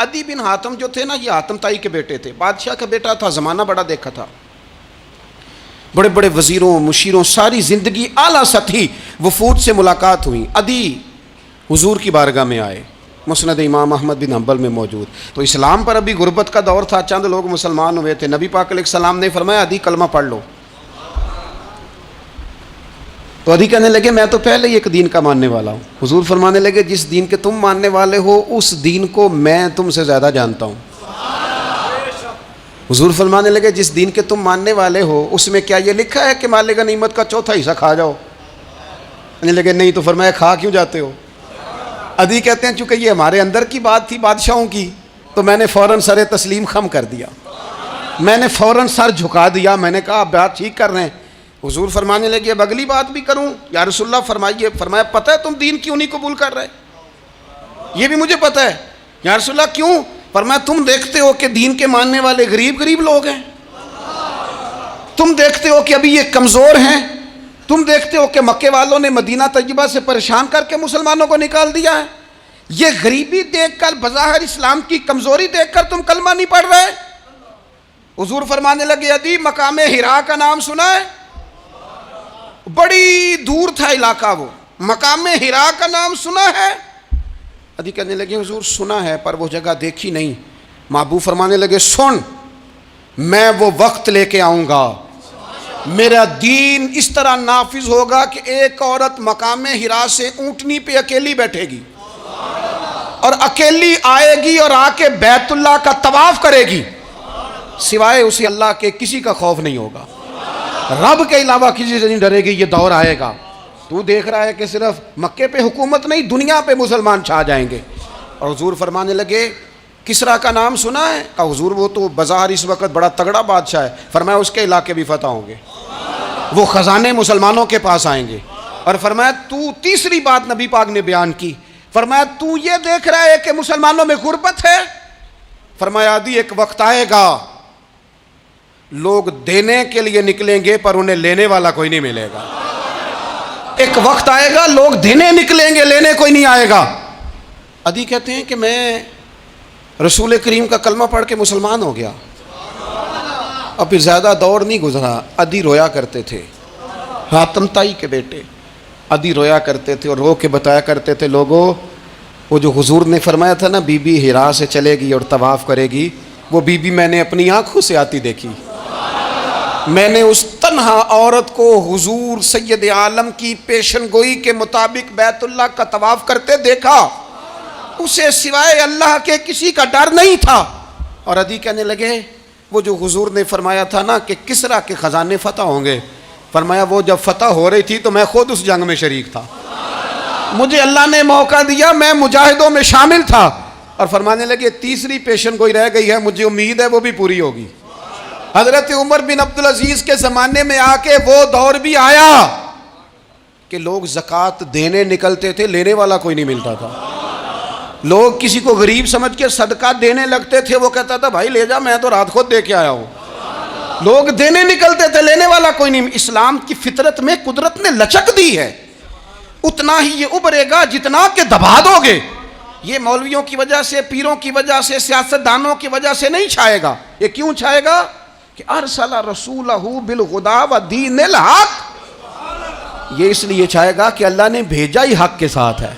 عدی بن حاتم جو تھے نا، یہ حاتم تائی کے بیٹے تھے، بادشاہ کا بیٹا تھا، زمانہ بڑا دیکھا تھا، بڑے بڑے وزیروں مشیروں، ساری زندگی اعلیٰ سطحی وفود سے ملاقات ہوئی۔ عدی حضور کی بارگاہ میں آئے، مسند امام احمد بن حنبل میں موجود۔ تو اسلام پر ابھی غربت کا دور تھا، چند لوگ مسلمان ہوئے تھے، نبی پاک علیہ السلام نے فرمایا عدی کلمہ پڑھ لو۔ تو عدی کہنے لگے میں تو پہلے ہی ایک دین کا ماننے والا ہوں۔ حضور فرمانے لگے جس دین کے تم ماننے والے ہو اس دین کو میں تم سے زیادہ جانتا ہوں۔ حضور فرمانے لگے جس دین کے تم ماننے والے ہو اس میں کیا یہ لکھا ہے کہ مالک غنیمت کا چوتھا حصہ کھا جاؤ؟ کہنے لگے نہیں۔ تو فرمایا کھا کیوں جاتے ہو؟ عدی کہتے ہیں چونکہ یہ ہمارے اندر کی بات تھی بادشاہوں کی، تو میں نے فوراً سر تسلیم خم کر دیا، میں نے فوراً سر جھکا دیا، میں نے کہا آپ بات ٹھیک کر رہے ہیں۔ حضور فرمانے لگے اب اگلی بات بھی کروں یا رسول اللہ فرمائیے۔ فرمایا پتہ ہے تم دین کیوں نہیں قبول کر رہے؟ یہ بھی مجھے پتہ ہے۔ یا رسول اللہ کیوں؟ فرمایا تم دیکھتے ہو کہ دین کے ماننے والے غریب غریب لوگ ہیں، تم دیکھتے ہو کہ ابھی یہ کمزور ہیں، تم دیکھتے ہو کہ مکے والوں نے مدینہ طیبہ سے پریشان کر کے مسلمانوں کو نکال دیا ہے، یہ غریبی دیکھ کر بظاہر اسلام کی کمزوری دیکھ کر تم کلمہ نہیں پڑھ رہے؟ حضور فرمانے لگے عدی مقام ہرا کا نام سنا ہے؟ بڑی دور تھا علاقہ، وہ مقام ہرا کا نام سنا ہے؟ عدی کہنے لگے حضور سنا ہے پر وہ جگہ دیکھی نہیں۔ محبوب فرمانے لگے سن، میں وہ وقت لے کے آؤں گا، میرا دین اس طرح نافذ ہوگا کہ ایک عورت مقام ہرا سے اونٹنی پہ اکیلی بیٹھے گی اور اکیلی آئے گی اور آ کے بیت اللہ کا طواف کرے گی، سوائے اسے اللہ کے کسی کا خوف نہیں ہوگا، رب کے علاوہ کسی سے نہیں ڈرے گی۔ یہ دور آئے گا، تو دیکھ رہا ہے کہ صرف مکے پہ حکومت نہیں دنیا پہ مسلمان چھا جائیں گے۔ اور حضور فرمانے لگے کسرا کا نام سنا ہے؟ کہا حضور وہ تو بظاہر اس وقت بڑا تگڑا بادشاہ ہے۔ فرمایا اس کے علاقے بھی فتح ہوں گے، وہ خزانے مسلمانوں کے پاس آئیں گے۔ اور فرمایا تو تیسری بات نبی پاک نے بیان کی، فرمایا تو یہ دیکھ رہا ہے کہ مسلمانوں میں غربت ہے؟ فرمایا عدی ایک وقت آئے گا لوگ دینے کے لیے نکلیں گے پر انہیں لینے والا کوئی نہیں ملے گا۔ ایک وقت آئے گا لوگ دینے نکلیں گے لینے کوئی نہیں آئے گا۔ عدی کہتے ہیں کہ میں رسول کریم کا کلمہ پڑھ کے مسلمان ہو گیا، اب پھر زیادہ دور نہیں گزرا، عدی رویا کرتے تھے، حاتم تائی کے بیٹے عدی رویا کرتے تھے اور رو کے بتایا کرتے تھے لوگوں وہ جو حضور نے فرمایا تھا نا بی بی ہرا سے چلے گی اور طواف کرے گی، وہ بی بی میں نے اپنی آنکھوں سے آتی دیکھی، میں نے اس تنہا عورت کو حضور سید عالم کی پیشن گوئی کے مطابق بیت اللہ کا طواف کرتے دیکھا، اسے سوائے اللہ کے کسی کا ڈر نہیں تھا۔ اور عدی کہنے لگے وہ جو حضور نے فرمایا تھا نا کہ کسرا کے خزانے فتح ہوں گے، فرمایا وہ جب فتح ہو رہی تھی تو میں خود اس جنگ میں شریک تھا، مجھے اللہ نے موقع دیا، میں مجاہدوں میں شامل تھا۔ اور فرمانے لگے تیسری پیشن گوئی رہ گئی ہے، مجھے امید ہے وہ بھی پوری ہوگی۔ حضرت عمر بن عبدالعزیز کے زمانے میں آ کے وہ دور بھی آیا کہ لوگ زکوٰۃ دینے نکلتے تھے، لینے والا کوئی نہیں ملتا تھا، لوگ کسی کو غریب سمجھ کے صدقہ دینے لگتے تھے، وہ کہتا تھا بھائی لے جا میں تو رات خود دے کے آیا ہوں، لوگ دینے نکلتے تھے لینے والا کوئی نہیں۔ اسلام کی فطرت میں قدرت نے لچک دی ہے، اتنا ہی یہ ابھرے گا جتنا کہ دبا دو گے۔ یہ مولویوں کی وجہ سے، پیروں کی وجہ سے، سیاستدانوں کی وجہ سے نہیں چھائے گا۔ یہ کیوں چھائے گا کہ ارسل رسولہ بالہدی ودین الحق، یہ اس لیے چھائے گا کہ اللہ نے بھیجا ہی حق کے ساتھ ہے۔